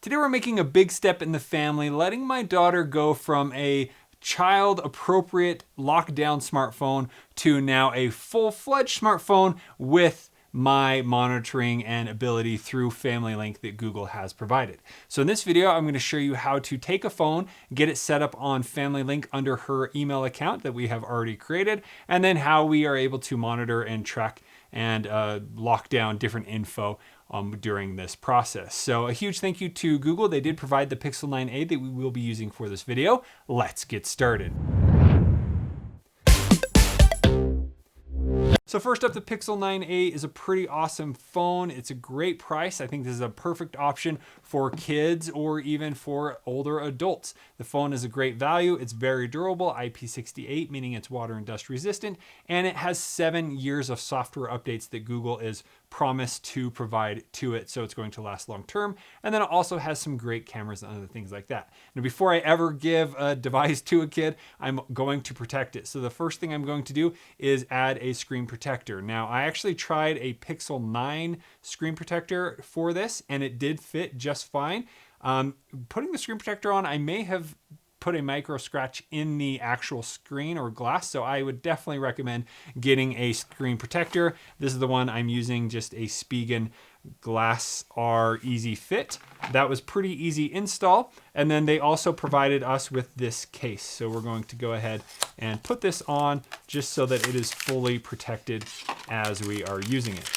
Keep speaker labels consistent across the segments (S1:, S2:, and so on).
S1: Today we're making a big step in the family, letting my daughter go from a child-appropriate lockdown smartphone to now a full-fledged smartphone with my monitoring and ability through Family Link that Google has provided. So in this video, I'm going to show you how to take a phone, get it set up on Family Link under her email account that we have already created, and then how we are able to monitor and track and lock down different info during this process. So a huge thank you to Google. They did provide the Pixel 9a that we will be using for this video. Let's get started. So first up, the Pixel 9a is a pretty awesome phone. It's a great price. I think this is a perfect option for kids or even for older adults. The phone is a great value. It's very durable, IP68, meaning it's water and dust resistant, and it has 7 years of software updates that Google is promised to provide to it, so it's going to last long term. And then it also has some great cameras and other things like that. Now, before I ever give a device to a kid, I'm going to protect it. So the first thing I'm going to do is add a screen protector. Now, I actually tried a Pixel 9 screen protector for this, and it did fit just fine. Putting the screen protector on, I may have put a micro scratch in the actual screen or glass, so I would definitely recommend getting a screen protector. This is the one I'm using, just a Spigen Glass R Easy Fit. That was pretty easy install, and then they also provided us with this case. So we're going to go ahead and put this on just so that it is fully protected as we are using it.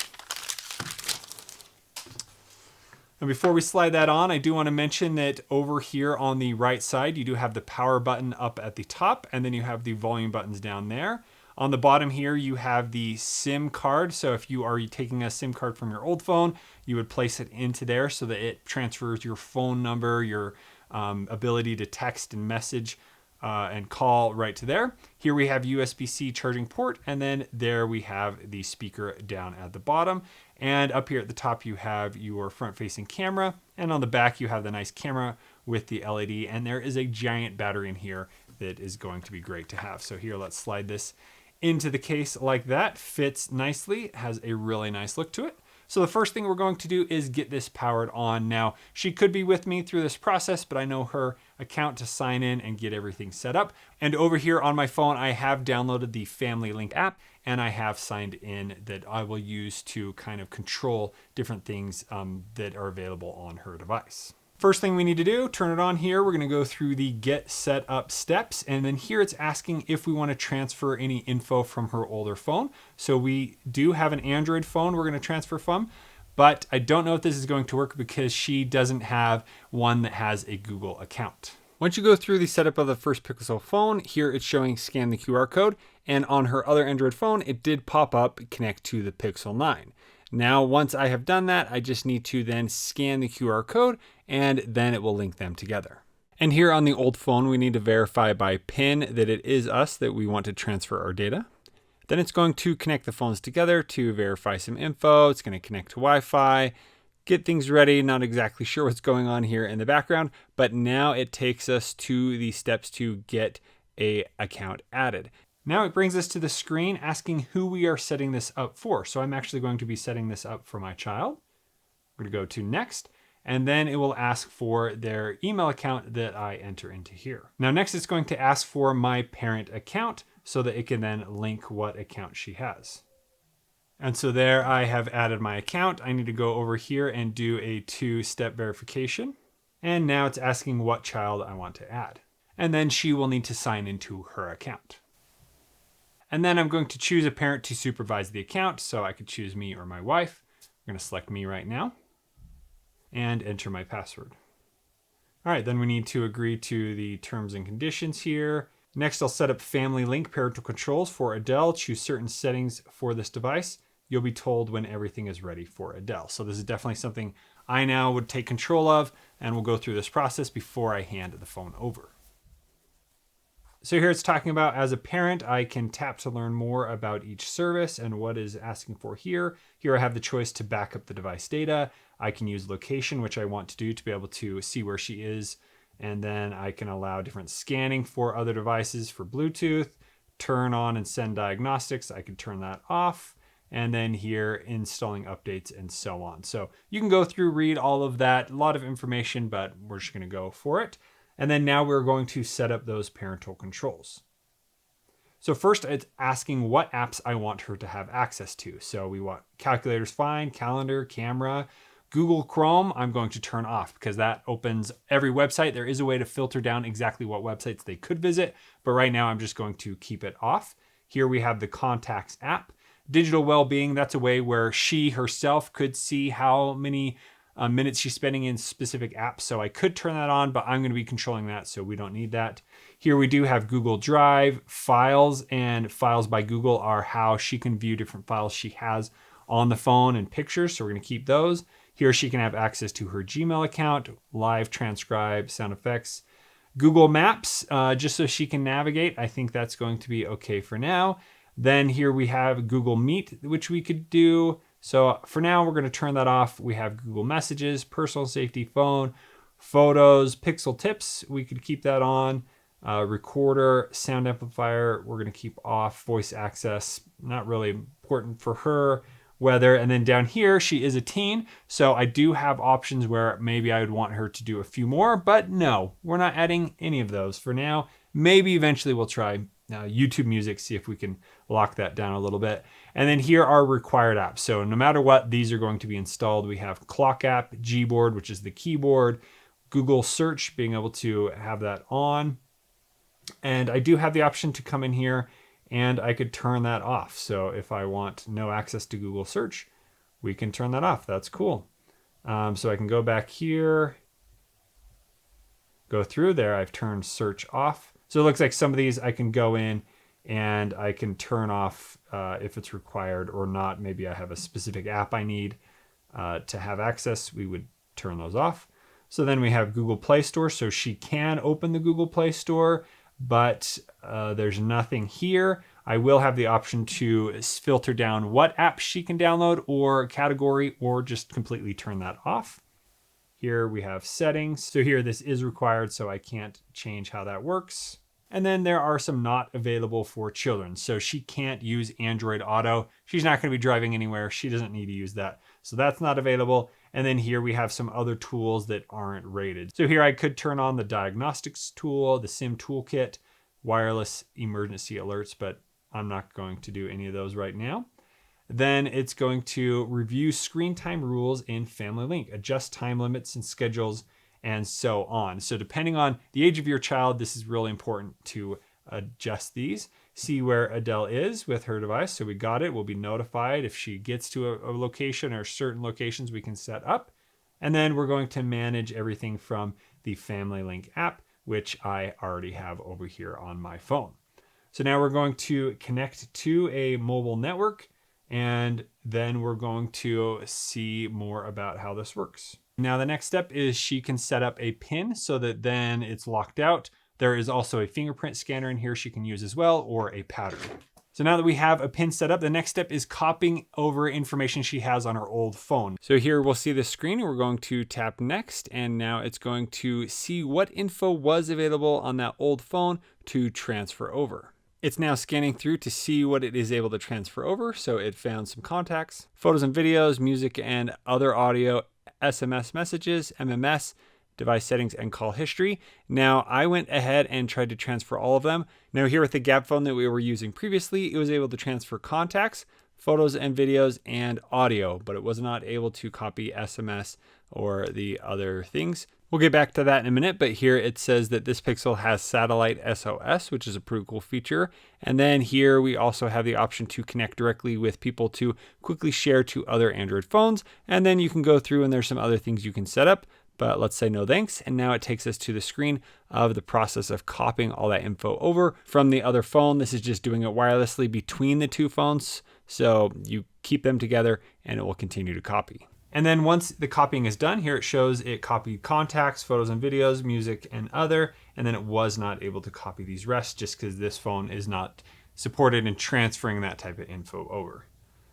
S1: And before we slide that on, I do want to mention that over here on the right side, you do have the power button up at the top, and then you have the volume buttons down there. On the bottom here, you have the SIM card. So if you are taking a SIM card from your old phone, you would place it into there so that it transfers your phone number, your ability to text and message and call right to there. Here we have USB-C charging port, and then there we have the speaker down at the bottom. And up here at the top, you have your front-facing camera, and on the back, you have the nice camera with the LED, and there is a giant battery in here that is going to be great to have. So here, let's slide this into the case like that. Fits nicely, has a really nice look to it. So the first thing we're going to do is get this powered on. Now, she could be with me through this process, but I know her account to sign in and get everything set up. And over here on my phone, I have downloaded the Family Link app, and I have signed in that I will use to kind of control different things that are available on her device. First thing we need to do, turn it on here. We're going to go through the get set up steps. And then here it's asking if we want to transfer any info from her older phone. So we do have an Android phone we're going to transfer from, but I don't know if this is going to work because she doesn't have one that has a Google account. Once you go through the setup of the first Pixel phone, here it's showing scan the QR code. And on her other Android phone, it did pop up connect to the Pixel 9. Now, once I have done that, I just need to then scan the QR code, and then it will link them together. And here on the old phone, we need to verify by PIN that it is us that we want to transfer our data. Then it's going to connect the phones together to verify some info. It's going to connect to Wi-Fi, get things ready. Not exactly sure what's going on here in the background, but now it takes us to the steps to get an account added. Now it brings us to the screen asking who we are setting this up for. So I'm actually going to be setting this up for my child. We're going to go to next, and then it will ask for their email account that I enter into here. Now next it's going to ask for my parent account so that it can then link what account she has. And so there I have added my account. I need to go over here and do a 2-step verification. And now it's asking what child I want to add. And then she will need to sign into her account. And then I'm going to choose a parent to supervise the account. So I could choose me or my wife. I'm going to select me right now and enter my password. All right, then we need to agree to the terms and conditions here. Next, I'll set up Family Link parental controls for Adele. Choose certain settings for this device. You'll be told when everything is ready for Adele. So this is definitely something I now would take control of, and we'll go through this process before I hand the phone over. So here it's talking about as a parent, I can tap to learn more about each service and what is asking for here. Here I have the choice to back up the device data. I can use location, which I want to do to be able to see where she is. And then I can allow different scanning for other devices for Bluetooth, turn on and send diagnostics. I can turn that off. and then here installing updates and so on. So you can go through, read all of that, a lot of information, but we're just going to go for it. And then now we're going to set up those parental controls. So first it's asking what apps I want her to have access to. So we want calculators fine, calendar, camera, Google Chrome, I'm going to turn off because that opens every website. There is a way to filter down exactly what websites they could visit, but right now I'm just going to keep it off. Here we have the Contacts app. Digital well-being, that's a way where she herself could see how many minutes she's spending in specific apps. So I could turn that on, but I'm going to be controlling that, so we don't need that. Here we do have Google Drive, Files, and Files by Google are how she can view different files she has on the phone and pictures, so we're going to keep those. Here she can have access to her Gmail account, live transcribe, sound effects, Google Maps, just so she can navigate. I think that's going to be okay for now. Then here we have Google Meet, which we could do. So for now, we're going to turn that off. We have Google Messages, personal safety phone, photos, Pixel Tips. We could keep that on. Recorder, sound amplifier, we're going to keep off. Voice access, not really important for her. Weather, and then down here, she is a teen, so I do have options where maybe I would want her to do a few more, but no, we're not adding any of those for now. Maybe eventually we'll try YouTube Music, see if we can lock that down a little bit. And then here are required apps. So no matter what, these are going to be installed. We have Clock app, Gboard, which is the keyboard, Google Search, being able to have that on. And I do have the option to come in here and I could turn that off. So if I want no access to Google Search, we can turn that off. That's cool. So I can go back here, go through there. I've turned search off. So it looks like some of these I can go in and I can turn off if it's required or not. Maybe I have a specific app I need to have access. We would turn those off. So then we have Google Play Store. So she can open the Google Play Store, but there's nothing here. I will have the option to filter down what apps she can download or category, or just completely turn that off. Here we have settings. So here this is required, so I can't change how that works. And then there are some not available for children. So she can't use Android Auto. She's not going to be driving anywhere. She doesn't need to use that. So that's not available. And then here we have some other tools that aren't rated. So here I could turn on the diagnostics tool, the SIM toolkit, wireless emergency alerts, but I'm not going to do any of those right now. Then it's going to review screen time rules in Family Link, adjust time limits and schedules, and so on. So depending on the age of your child, this is really important to adjust these. See where Adele is with her device. So we got it. We'll be notified if she gets to a location, or certain locations we can set up. And then we're going to manage everything from the Family Link app, which I already have over here on my phone. So now we're going to connect to a mobile network, and then we're going to see more about how this works. Now the next step is she can set up a PIN so that then it's locked out. There is also a fingerprint scanner in here she can use as well, or a pattern. So now that we have a PIN set up, the next step is copying over information she has on her old phone. So here we'll see the screen. We're going to tap next, and now it's going to see what info was available on that old phone to transfer over. It's now scanning through to see what it is able to transfer over. So it found some contacts, photos and videos, music and other audio, SMS messages, MMS, device settings, and call history. Now I went ahead and tried to transfer all of them. Now here with the Gap phone that we were using previously, it was able to transfer contacts, photos and videos, and audio, but it was not able to copy SMS or the other things. We'll get back to that in a minute, but here it says that this Pixel has satellite SOS, which is a pretty cool feature. And then here we also have the option to connect directly with people to quickly share to other Android phones. And then you can go through and there's some other things you can set up, but let's say no thanks. And now it takes us to the screen of the process of copying all that info over from the other phone. This is just doing it wirelessly between the two phones. So you keep them together and it will continue to copy. And then once the copying is done, here it shows it copied contacts, photos and videos, music, and other, and then it was not able to copy these rest just because this phone is not supported in transferring that type of info over.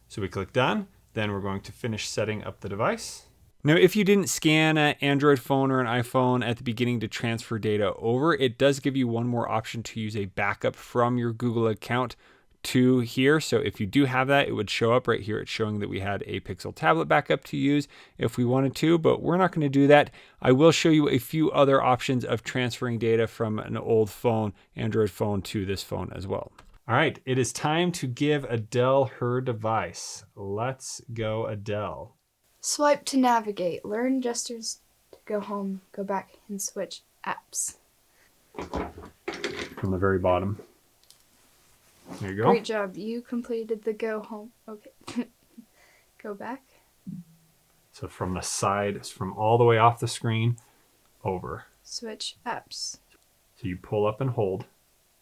S1: So we click done, then we're going to finish setting up the device. Now, if you didn't scan an Android phone or an iPhone at the beginning to transfer data over, it does give you one more option to use a backup from your Google account 2 here. So if you do have that, it would show up right here. It's showing that we had a Pixel tablet backup to use if we wanted to, but we're not going to do that. I will show you a few other options of transferring data from an old phone, Android phone, to this phone as well. All right, it is time to give Adele her device. Let's go, Adele.
S2: Swipe to navigate. Learn gestures to go home, go back, and switch apps.
S1: From the very bottom. There you go.
S2: Great job. You completed the go home. Okay. Go back.
S1: So from the side, from all the way off the screen, over.
S2: Switch apps.
S1: So you pull up and hold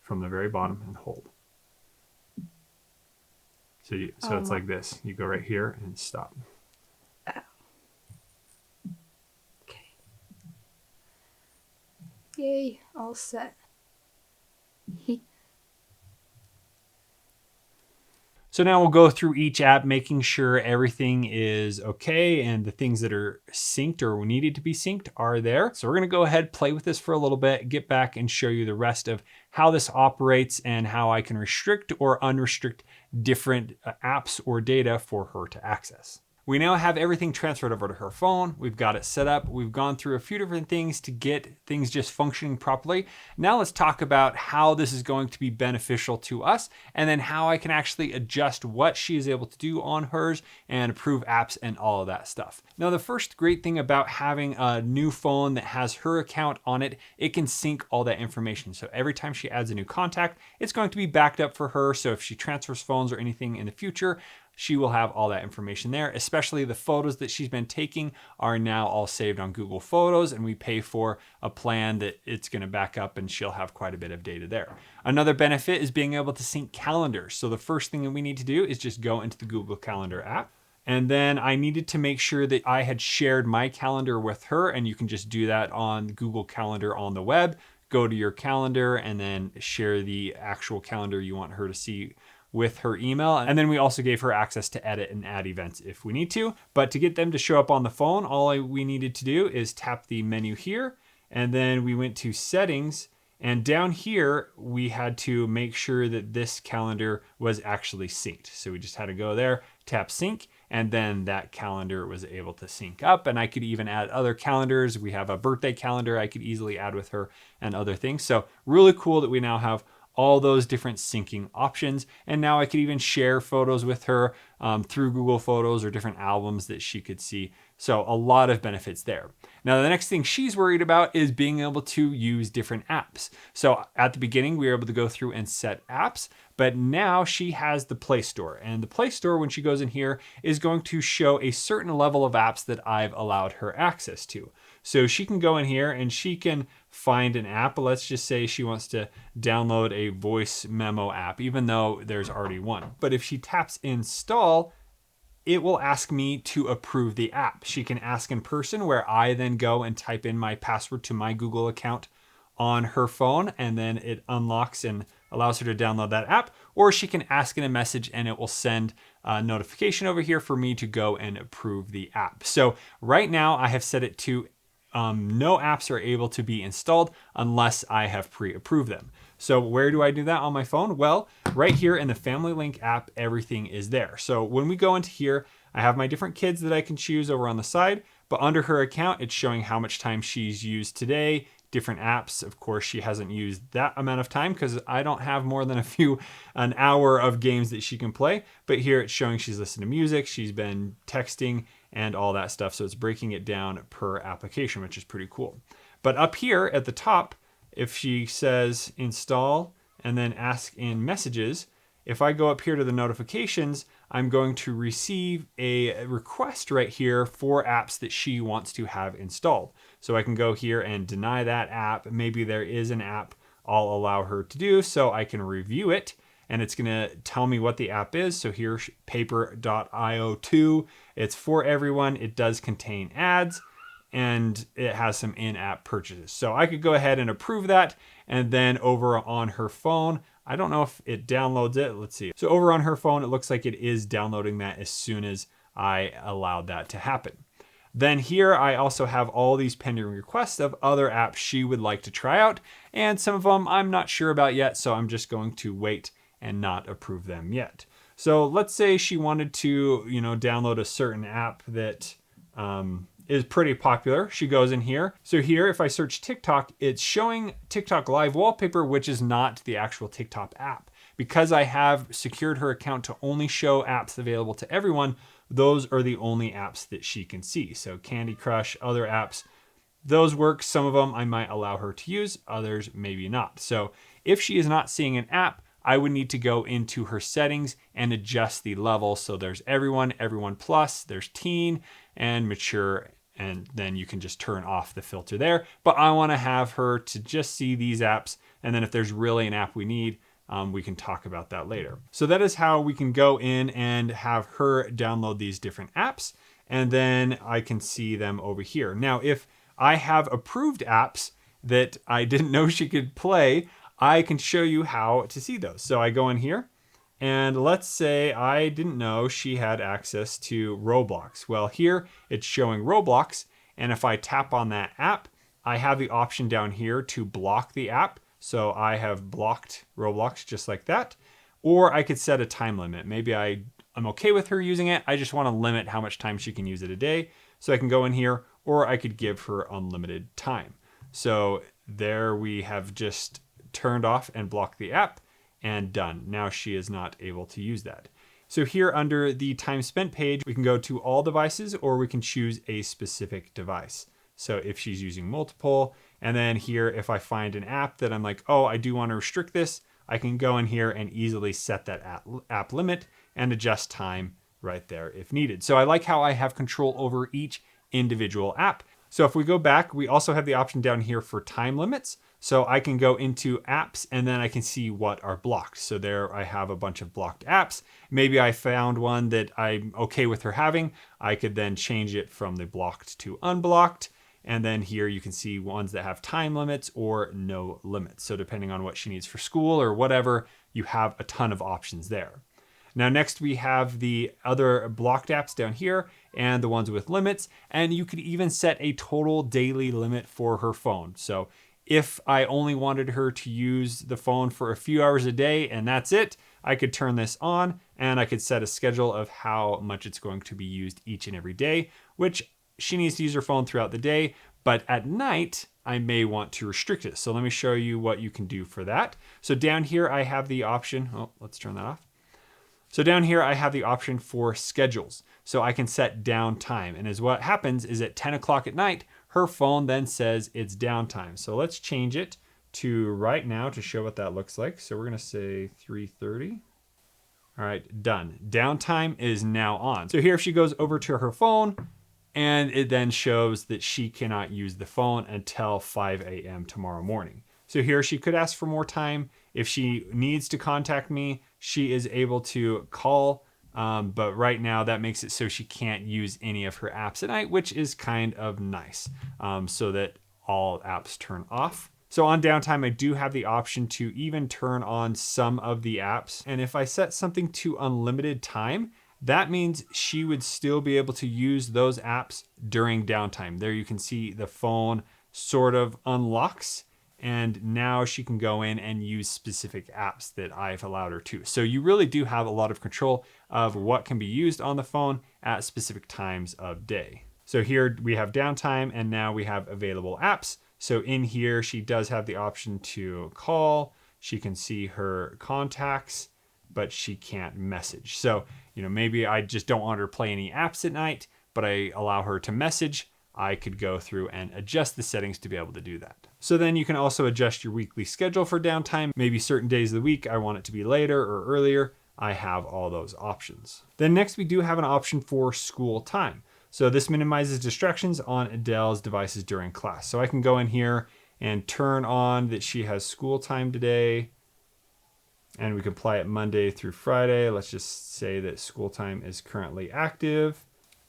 S1: from the very bottom and hold. So it's like this. You go right here and stop.
S2: Oh. Okay. Yay, all set.
S1: So now we'll go through each app, making sure everything is okay and the things that are synced or needed to be synced are there. So we're going to go ahead, play with this for a little bit, get back and show you the rest of how this operates and how I can restrict or unrestrict different apps or data for her to access. We now have everything transferred over to her phone. We've got it set up. We've gone through a few different things to get things just functioning properly. Now let's talk about how this is going to be beneficial to us and then how I can actually adjust what she is able to do on hers and approve apps and all of that stuff. Now, the first great thing about having a new phone that has her account on it, it can sync all that information. So every time she adds a new contact, it's going to be backed up for her. So if she transfers phones or anything in the future, she will have all that information there, especially the photos that she's been taking are now all saved on Google Photos, and we pay for a plan that it's going to back up and she'll have quite a bit of data there. Another benefit is being able to sync calendars. So the first thing that we need to do is just go into the Google Calendar app. And then I needed to make sure that I had shared my calendar with her, and you can just do that on Google Calendar on the web. Go to your calendar and then share the actual calendar you want her to see with her email. And then we also gave her access to edit and add events if we need to. But to get them to show up on the phone, all we needed to do is tap the menu here. And then we went to settings. And down here, we had to make sure that this calendar was actually synced. So we just had to go there, tap sync, and then that calendar was able to sync up. And I could even add other calendars. We have a birthday calendar I could easily add with her and other things. So really cool that we now have all those different syncing options. And now I could even share photos with her through Google Photos or different albums that she could see. So a lot of benefits there. Now, the next thing she's worried about is being able to use different apps. So at the beginning, we were able to go through and set apps, but now she has the Play Store. And the Play Store, when she goes in here, is going to show a certain level of apps that I've allowed her access to. So she can go in here and she can find an app. Let's just say she wants to download a voice memo app, even though there's already one. But if she taps install, it will ask me to approve the app. She can ask in person, where I then go and type in my password to my Google account on her phone, and then it unlocks and allows her to download that app. Or she can ask in a message and it will send a notification over here for me to go and approve the app. So right now I have set it to no apps are able to be installed unless I have pre-approved them. So where do I do that on my phone? Well, right here in the Family Link app, everything is there. So when we go into here, I have my different kids that I can choose over on the side, but under her account, it's showing how much time she's used today, different apps. Of course, she hasn't used that amount of time because I don't have more than an hour of games that she can play. But here it's showing she's listened to music, she's been texting, and all that stuff. So it's breaking it down per application, which is pretty cool. But up here at the top, if she says install and then ask in messages, if I go up here to the notifications, I'm going to receive a request right here for apps that she wants to have installed. So I can go here and deny that app. Maybe there is an app I'll allow her to do, so I can review it. And it's going to tell me what the app is. So here, paper.io 2. It's for everyone. It does contain ads, and it has some in-app purchases. So I could go ahead and approve that. And then over on her phone, I don't know if it downloads it. Let's see. So over on her phone, it looks like it is downloading that as soon as I allowed that to happen. Then here I also have all these pending requests of other apps she would like to try out. And some of them I'm not sure about yet. So I'm just going to wait and not approve them yet. So let's say she wanted to, download a certain app that is pretty popular. She goes in here. So here, if I search TikTok, it's showing TikTok live wallpaper, which is not the actual TikTok app. Because I have secured her account to only show apps available to everyone, those are the only apps that she can see. So Candy Crush, other apps, those work. Some of them I might allow her to use, others maybe not. So if she is not seeing an app, I would need to go into her settings and adjust the level. So there's everyone, everyone plus, there's teen and mature, and then you can just turn off the filter there. But I want to have her to just see these apps. And then if there's really an app we need, we can talk about that later. So that is how we can go in and have her download these different apps. And then I can see them over here. Now, if I have approved apps that I didn't know she could play, I can show you how to see those. So I go in here, and let's say I didn't know she had access to Roblox. Well, here it's showing Roblox, and if I tap on that app, I have the option down here to block the app. So I have blocked Roblox just like that. Or I could set a time limit. Maybe I'm okay with her using it. I just want to limit how much time she can use it a day. So I can go in here, or I could give her unlimited time. So there we have just turned off and blocked the app, and done. Now she is not able to use that. So here under the time spent page, we can go to all devices, or we can choose a specific device. So if she's using multiple, and then here, if I find an app that I'm like, oh, I do want to restrict this, I can go in here and easily set that app limit and adjust time right there if needed. So I like how I have control over each individual app. So if we go back, we also have the option down here for time limits. So I can go into apps, and then I can see what are blocked. So there I have a bunch of blocked apps. Maybe I found one that I'm okay with her having. I could then change it from the blocked to unblocked. And then here you can see ones that have time limits or no limits. So depending on what she needs for school or whatever, you have a ton of options there. Now next we have the other blocked apps down here and the ones with limits. And you could even set a total daily limit for her phone. So if I only wanted her to use the phone for a few hours a day and that's it, I could turn this on and I could set a schedule of how much it's going to be used each and every day, which she needs to use her phone throughout the day, but at night, I may want to restrict it. So let me show you what you can do for that. So down here, I have the option, let's turn that off. So down here, I have the option for schedules. So I can set downtime. And as what happens is at 10 o'clock at night, her phone then says it's downtime. So let's change it to right now to show what that looks like. So we're gonna say 3:30. All right, done. Downtime is now on. So here, if she goes over to her phone, and it then shows that she cannot use the phone until 5 a.m. tomorrow morning. So here she could ask for more time. If she needs to contact me, she is able to call. But right now that makes it so she can't use any of her apps at night, which is kind of nice, so that all apps turn off. So on downtime, I do have the option to even turn on some of the apps. And if I set something to unlimited time, that means she would still be able to use those apps during downtime. There you can see the phone sort of unlocks, and now she can go in and use specific apps that I've allowed her to. So you really do have a lot of control of what can be used on the phone at specific times of day. So here we have downtime, and now we have available apps. So in here, she does have the option to call. She can see her contacts, but she can't message. So, maybe I just don't want her to play any apps at night, but I allow her to message. I could go through and adjust the settings to be able to do that. So then you can also adjust your weekly schedule for downtime. Maybe certain days of the week, I want it to be later or earlier. I have all those options. Then next we do have an option for school time. So this minimizes distractions on Adele's devices during class. So I can go in here and turn on that she has school time today. And we can apply it Monday through Friday. Let's just say that school time is currently active.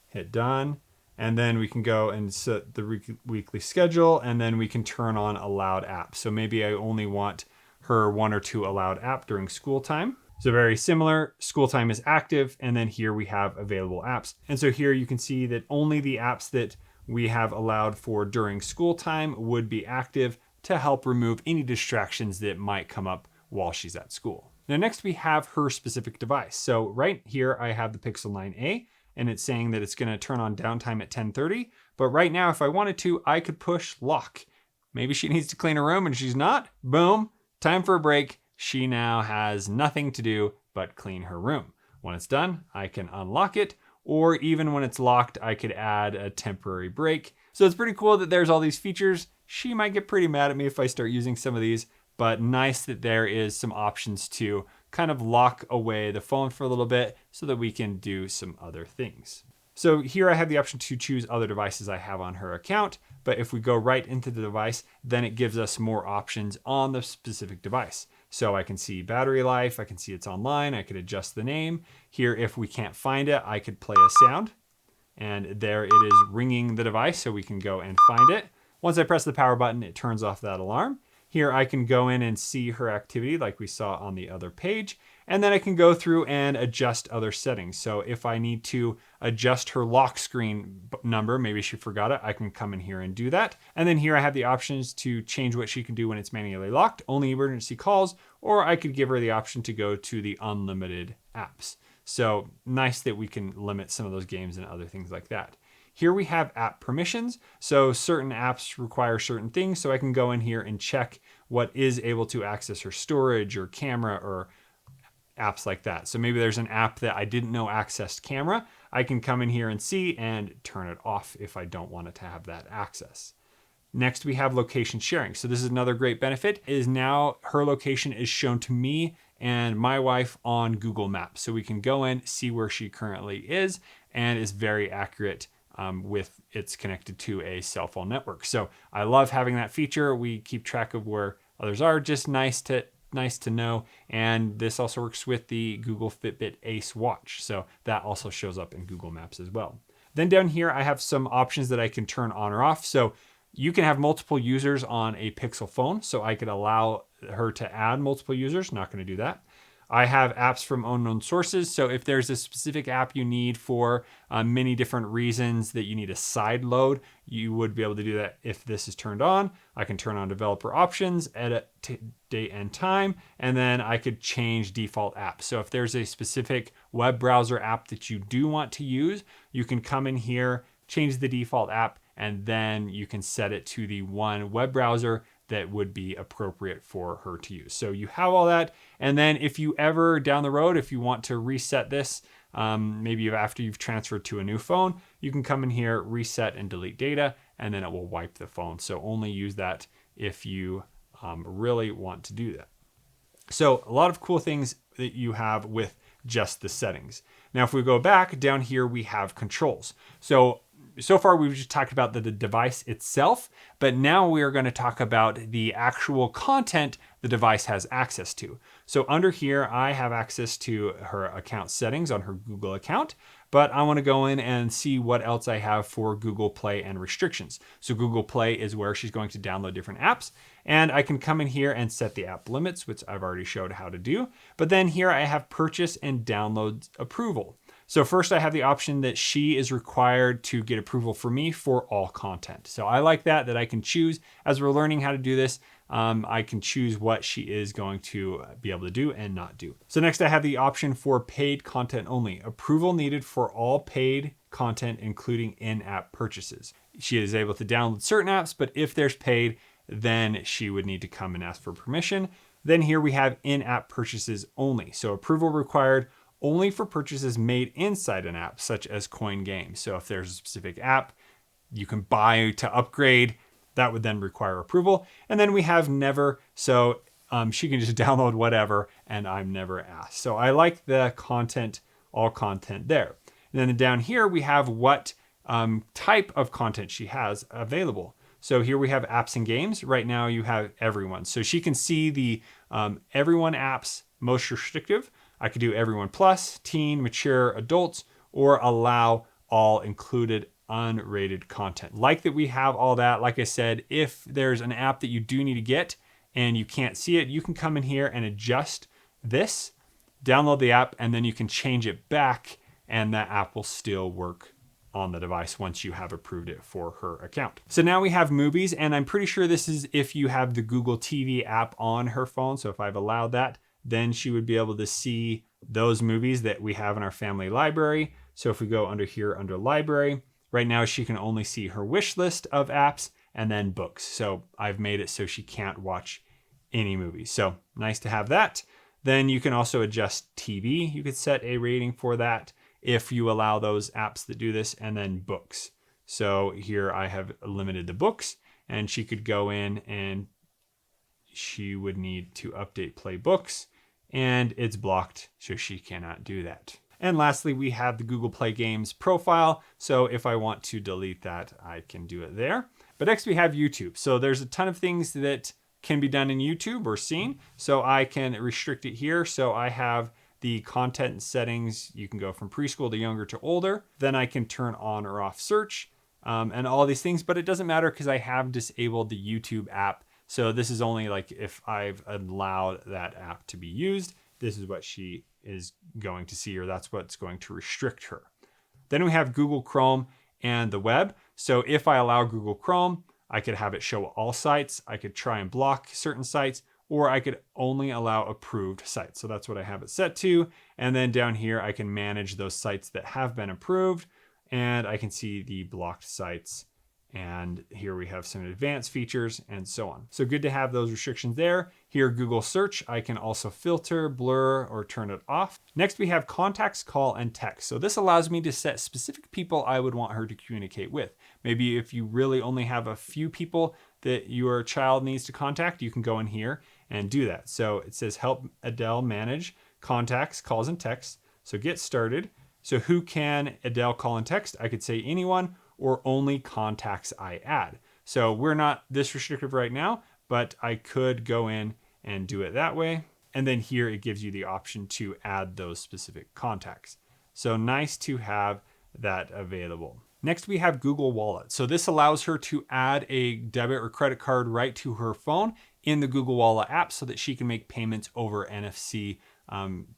S1: Hit done. And then we can go and set the weekly schedule, and then we can turn on allowed apps. So maybe I only want her 1 or 2 allowed app during school time. So very similar, school time is active, and then here we have available apps. And so here you can see that only the apps that we have allowed for during school time would be active to help remove any distractions that might come up while she's at school. Now next we have her specific device. So right here I have the Pixel 9a, and it's saying that it's going to turn on downtime at 10:30. But right now, if I wanted to, I could push lock. Maybe she needs to clean her room and she's not. Boom, time for a break. She now has nothing to do but clean her room. When it's done, I can unlock it, or even when it's locked, I could add a temporary break. So it's pretty cool that there's all these features. She might get pretty mad at me if I start using some of these, but nice that there is some options to kind of lock away the phone for a little bit so that we can do some other things. So here I have the option to choose other devices I have on her account, but if we go right into the device, then it gives us more options on the specific device. So I can see battery life, I can see it's online, I could adjust the name. Here, if we can't find it, I could play a sound, and there it is ringing the device, so we can go and find it. Once I press the power button, it turns off that alarm. Here I can go in and see her activity like we saw on the other page. And then I can go through and adjust other settings. So if I need to adjust her lock screen number, maybe she forgot it, I can come in here and do that. And then here I have the options to change what she can do when it's manually locked, only emergency calls, or I could give her the option to go to the unlimited apps. So nice that we can limit some of those games and other things like that. Here we have app permissions. So certain apps require certain things. So I can go in here and check what is able to access her storage or camera or apps like that. So maybe there's an app that I didn't know accessed camera. I can come in here and see and turn it off if I don't want it to have that access. Next, we have location sharing. So this is another great benefit, is now her location is shown to me and my wife on Google Maps. So we can go in, see where she currently is, and is very accurate with it's connected to a cell phone network. So I love having that feature. We keep track of where others are, just nice to know. And this also works with the Google Fitbit Ace watch. So that also shows up in Google Maps as well. Then down here, I have some options that I can turn on or off. So you can have multiple users on a Pixel phone. So I could allow her to add multiple users. Not going to do that. I have apps from unknown sources. So if there's a specific app you need for many different reasons that you need a side load, you would be able to do that if this is turned on. I can turn on developer options, edit date and time, and then I could change default apps. So if there's a specific web browser app that you do want to use, you can come in here, change the default app, and then you can set it to the one web browser that would be appropriate for her to use. So you have all that. And then if you ever down the road, if you want to reset this, maybe after you've transferred to a new phone, you can come in here, reset and delete data, and then it will wipe the phone. So only use that if you really want to do that. So a lot of cool things that you have with just the settings. Now, if we go back down here, we have controls. So far, we've just talked about the device itself, but now we are going to talk about the actual content the device has access to. So under here, I have access to her account settings on her Google account, but I want to go in and see what else I have for Google Play and restrictions. So Google Play is where she's going to download different apps, and I can come in here and set the app limits, which I've already showed how to do. But then here I have purchase and download approval. So first I have the option that she is required to get approval for me for all content. So I like that I can choose as we're learning how to do this. I can choose what she is going to be able to do and not do. So next I have the option for paid content only. Approval needed for all paid content, including in-app purchases. She is able to download certain apps, but if there's paid, then she would need to come and ask for permission. Then here we have in-app purchases only. So approval required only for purchases made inside an app, such as coin games. So if there's a specific app you can buy to upgrade, that would then require approval. And then we have never, so she can just download whatever and I'm never asked. So I like the content, all content there. And then down here we have what type of content she has available. So here we have apps and games. Right now you have everyone. So she can see the everyone apps most restrictive. I could do everyone plus, teen, mature, adults, or allow all included unrated content. Like that we have all that. Like I said, if there's an app that you do need to get and you can't see it, you can come in here and adjust this, download the app, and then you can change it back and that app will still work on the device once you have approved it for her account. So now we have movies, and I'm pretty sure this is if you have the Google TV app on her phone. So if I've allowed that, then she would be able to see those movies that we have in our family library. So if we go under here under library, right now she can only see her wish list of apps and then books. So I've made it so she can't watch any movies. So nice to have that. Then you can also adjust TV. You could set a rating for that if you allow those apps that do this, and then books. So here I have limited the books, and she could go in and she would need to update play books, and it's blocked, so she cannot do that. And lastly, we have the Google Play Games profile. So if I want to delete that, I can do it there. But next we have YouTube. So there's a ton of things that can be done in YouTube or seen. So I can restrict it here. So I have the content settings. You can go from preschool to younger to older. Then I can turn on or off search and all these things, but it doesn't matter because I have disabled the YouTube app. So this is only like if I've allowed that app to be used, this is what she is going to see, or that's what's going to restrict her. Then we have Google Chrome and the web. So if I allow Google Chrome, I could have it show all sites. I could try and block certain sites, or I could only allow approved sites. So that's what I have it set to. And then down here, I can manage those sites that have been approved, and I can see the blocked sites. And here we have some advanced features and so on. So good to have those restrictions there. Here, Google Search, I can also filter, blur, or turn it off. Next, we have contacts, call, and text. So this allows me to set specific people I would want her to communicate with. Maybe if you really only have a few people that your child needs to contact, you can go in here and do that. So it says help Adele manage contacts, calls, and texts. So get started. So who can Adele call and text? I could say anyone, or only contacts I add. So we're not this restrictive right now, but I could go in and do it that way. And then here it gives you the option to add those specific contacts. So nice to have that available. Next, we have Google Wallet. So this allows her to add a debit or credit card right to her phone in the Google Wallet app so that she can make payments over NFC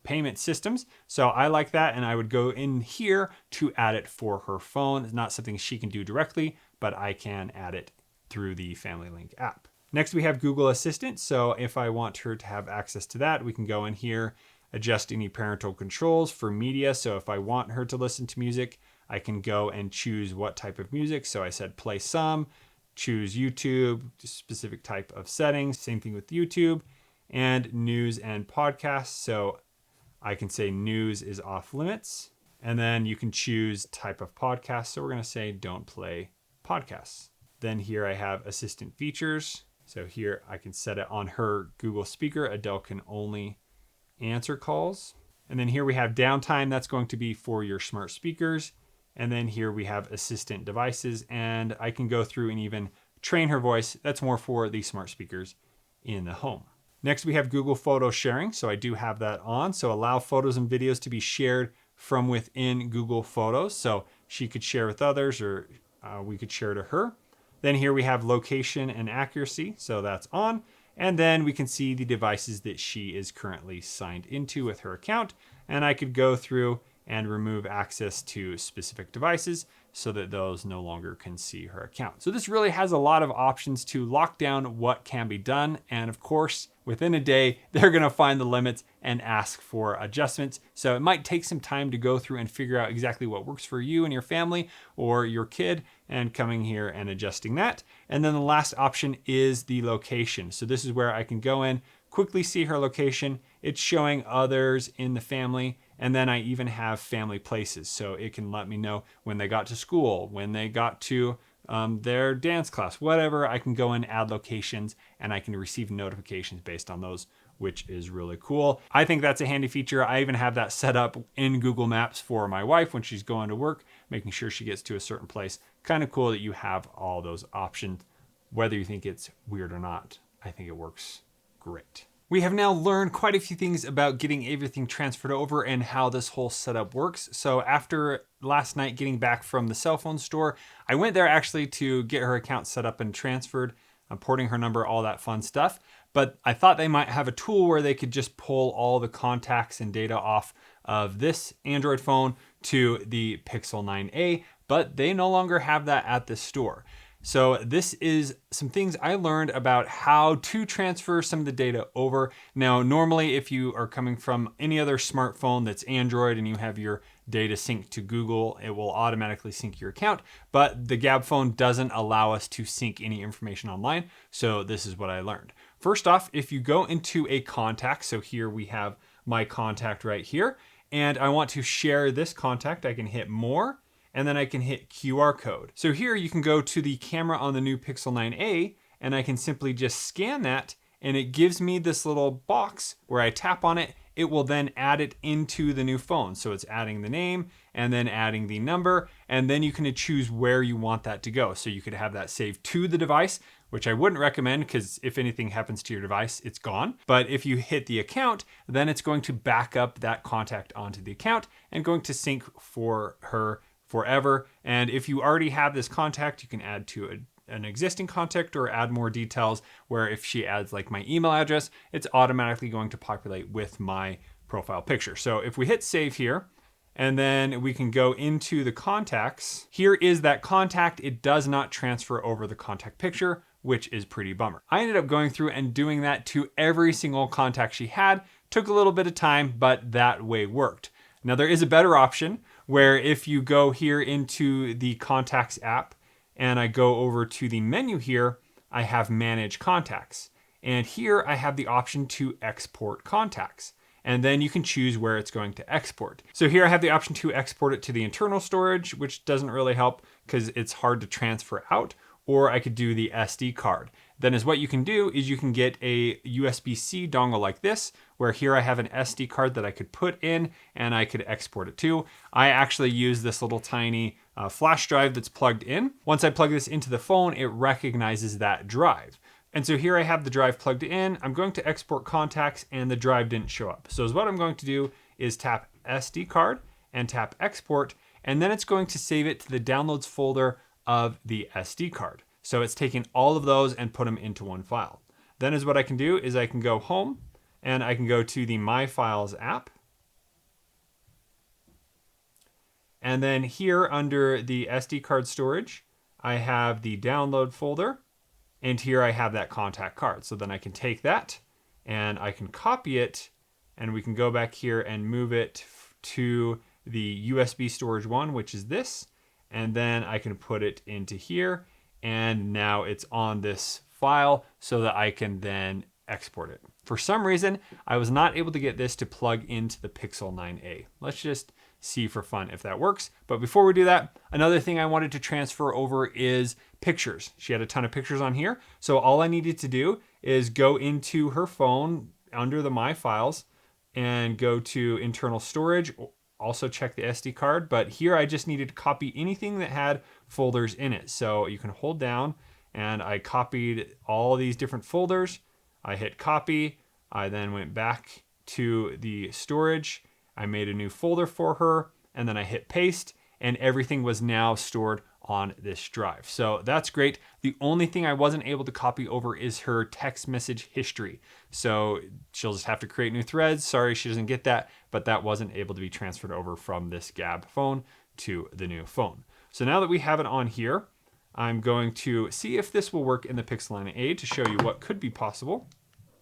S1: payment systems. So I like that, and I would go in here to add it for her phone. It's not something she can do directly, but I can add it through the Family Link app. Next, we have Google Assistant. So if I want her to have access to that, we can go in here, adjust any parental controls for media. So if I want her to listen to music, I can go and choose what type of music. So I said play some, choose YouTube, specific type of settings. Same thing with YouTube. And news and podcasts. So I can say news is off limits. And then you can choose type of podcast. So we're going to say don't play podcasts. Then here I have assistant features. So here I can set it on her Google speaker. Adele can only answer calls. And then here we have downtime. That's going to be for your smart speakers. And then here we have assistant devices. And I can go through and even train her voice. That's more for the smart speakers in the home. Next, we have Google Photo Sharing. So I do have that on. So allow photos and videos to be shared from within Google Photos. So she could share with others, or we could share to her. Then here we have location and accuracy. So that's on. And then we can see the devices that she is currently signed into with her account. And I could go through and remove access to specific devices so that those no longer can see her account. So this really has a lot of options to lock down what can be done. And of course, within a day, they're gonna find the limits and ask for adjustments. So it might take some time to go through and figure out exactly what works for you and your family or your kid, and coming here and adjusting that. And then the last option is the location. So this is where I can go in, quickly see her location. It's showing others in the family. And then I even have family places. So it can let me know when they got to school, when they got to their dance class, whatever. I can go and add locations, and I can receive notifications based on those, which is really cool. I think that's a handy feature. I even have that set up in Google Maps for my wife when she's going to work, making sure she gets to a certain place. Kind of cool that you have all those options, whether you think it's weird or not. I think it works great. We have now learned quite a few things about getting everything transferred over and how this whole setup works. So after last night getting back from the cell phone store, I went there actually to get her account set up and transferred, porting her number, all that fun stuff. But I thought they might have a tool where they could just pull all the contacts and data off of this Android phone to the Pixel 9a, but they no longer have that at the store. So this is some things I learned about how to transfer some of the data over. Now, normally if you are coming from any other smartphone that's Android and you have your data synced to Google, it will automatically sync your account, but the Gab phone doesn't allow us to sync any information online. So this is what I learned. First off, if you go into a contact, so here we have my contact right here, and I want to share this contact, I can hit more, and then I can hit QR code. So here you can go to the camera on the new Pixel 9a, and I can simply just scan that, and it gives me this little box where I tap on it. It will then add it into the new phone. So it's adding the name and then adding the number, and then you can choose where you want that to go. So you could have that saved to the device, which I wouldn't recommend because if anything happens to your device, it's gone. But if you hit the account, then it's going to back up that contact onto the account and going to sync for her forever. And if you already have this contact, you can add to an existing contact or add more details, where if she adds like my email address, it's automatically going to populate with my profile picture. So if we hit save here, and then we can go into the contacts, here is that contact. It does not transfer over the contact picture, which is pretty bummer. I ended up going through and doing that to every single contact she had. Took a little bit of time, but that way worked. Now there is a better option where if you go here into the contacts app and I go over to the menu here, I have manage contacts. And here I have the option to export contacts. And then you can choose where it's going to export. So here I have the option to export it to the internal storage, which doesn't really help because it's hard to transfer out, or I could do the SD card. Then is what you can do is you can get a USB-C dongle like this, where here I have an SD card that I could put in and I could export it to. I actually use this little tiny flash drive that's plugged in. Once I plug this into the phone, it recognizes that drive. And so here I have the drive plugged in. I'm going to export contacts and the drive didn't show up. So what I'm going to do is tap SD card and tap export, and then it's going to save it to the downloads folder of the SD card. So it's taking all of those and put them into one file. Then is what I can do is I can go home and I can go to the My Files app. And then here under the SD card storage, I have the download folder, and here I have that contact card. So then I can take that and I can copy it, and we can go back here and move it to the USB storage one, which is this. And then I can put it into here, and now it's on this file so that I can then export it. For some reason, I was not able to get this to plug into the Pixel 9a. Let's just see for fun if that works. But before we do that, another thing I wanted to transfer over is pictures. She had a ton of pictures on here. So all I needed to do is go into her phone under the My Files and go to internal storage. Also check the SD card, but here I just needed to copy anything that had folders in it. So you can hold down, and I copied all these different folders. I hit copy. I then went back to the storage. I made a new folder for her, and then I hit paste, and everything was now stored on this drive. So that's great. The only thing I wasn't able to copy over is her text message history. So she'll just have to create new threads. Sorry, she doesn't get that, but that wasn't able to be transferred over from this Gab phone to the new phone. So now that we have it on here, I'm going to see if this will work in the Pixel 9a to show you what could be possible.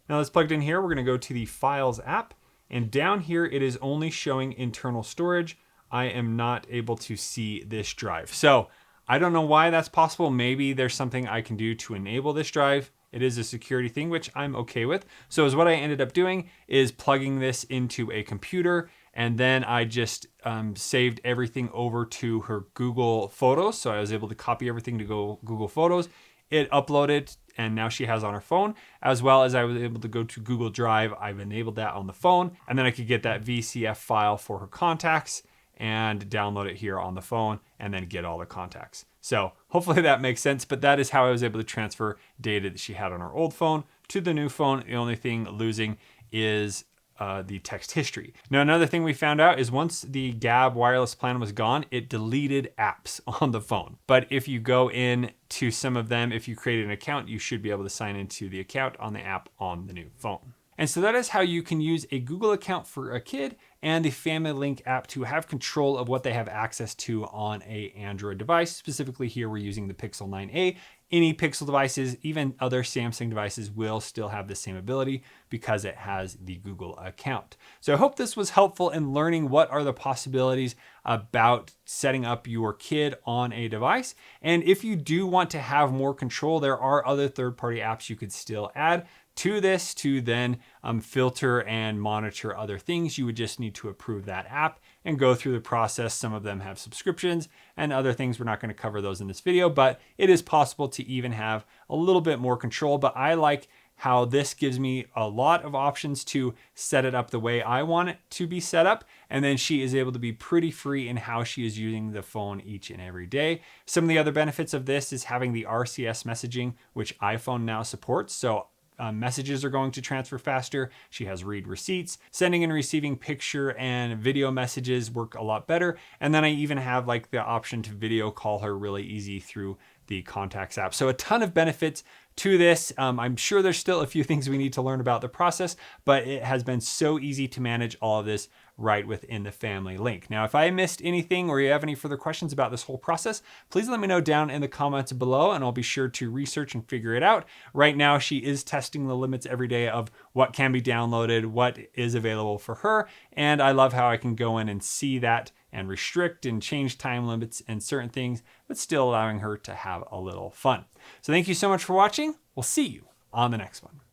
S1: Now that's plugged in here. We're going to go to the Files app, and down here it is only showing internal storage. I am not able to see this drive. So I don't know why that's possible. Maybe there's something I can do to enable this drive. It is a security thing, which I'm okay with. So what I ended up doing is plugging this into a computer, and then I just saved everything over to her Google Photos. So I was able to copy everything to Google Photos. It uploaded, and now she has on her phone, as well as I was able to go to Google Drive. I've enabled that on the phone, and then I could get that VCF file for her contacts and download it here on the phone and then get all the contacts. So hopefully that makes sense, but that is how I was able to transfer data that she had on her old phone to the new phone. The only thing losing is the text history. Now, another thing we found out is once the Gab wireless plan was gone, it deleted apps on the phone. But if you go in to some of them, if you create an account, you should be able to sign into the account on the app on the new phone. And so that is how you can use a Google account for a kid and the Family Link app to have control of what they have access to on a Android device. Specifically here, we're using the Pixel 9a. Any Pixel devices, even other Samsung devices, will still have the same ability because it has the Google account. So I hope this was helpful in learning what are the possibilities about setting up your kid on a device. And if you do want to have more control, there are other third-party apps you could still add to this to then filter and monitor other things. You would just need to approve that app and go through the process. Some of them have subscriptions and other things. We're not going to cover those in this video, but it is possible to even have a little bit more control. But I like how this gives me a lot of options to set it up the way I want it to be set up. And then she is able to be pretty free in how she is using the phone each and every day. Some of the other benefits of this is having the RCS messaging, which iPhone now supports. So messages are going to transfer faster. She has read receipts. Sending and receiving picture and video messages work a lot better. And then I even have like the option to video call her really easy through the Contacts app. So a ton of benefits to this. I'm sure there's still a few things we need to learn about the process, but it has been so easy to manage all of this right within the Family Link. Now, if I missed anything or you have any further questions about this whole process, please let me know down in the comments below and I'll be sure to research and figure it out. Right now, she is testing the limits every day of what can be downloaded, what is available for her. And I love how I can go in and see that and restrict and change time limits and certain things, but still allowing her to have a little fun. So thank you so much for watching. We'll see you on the next one.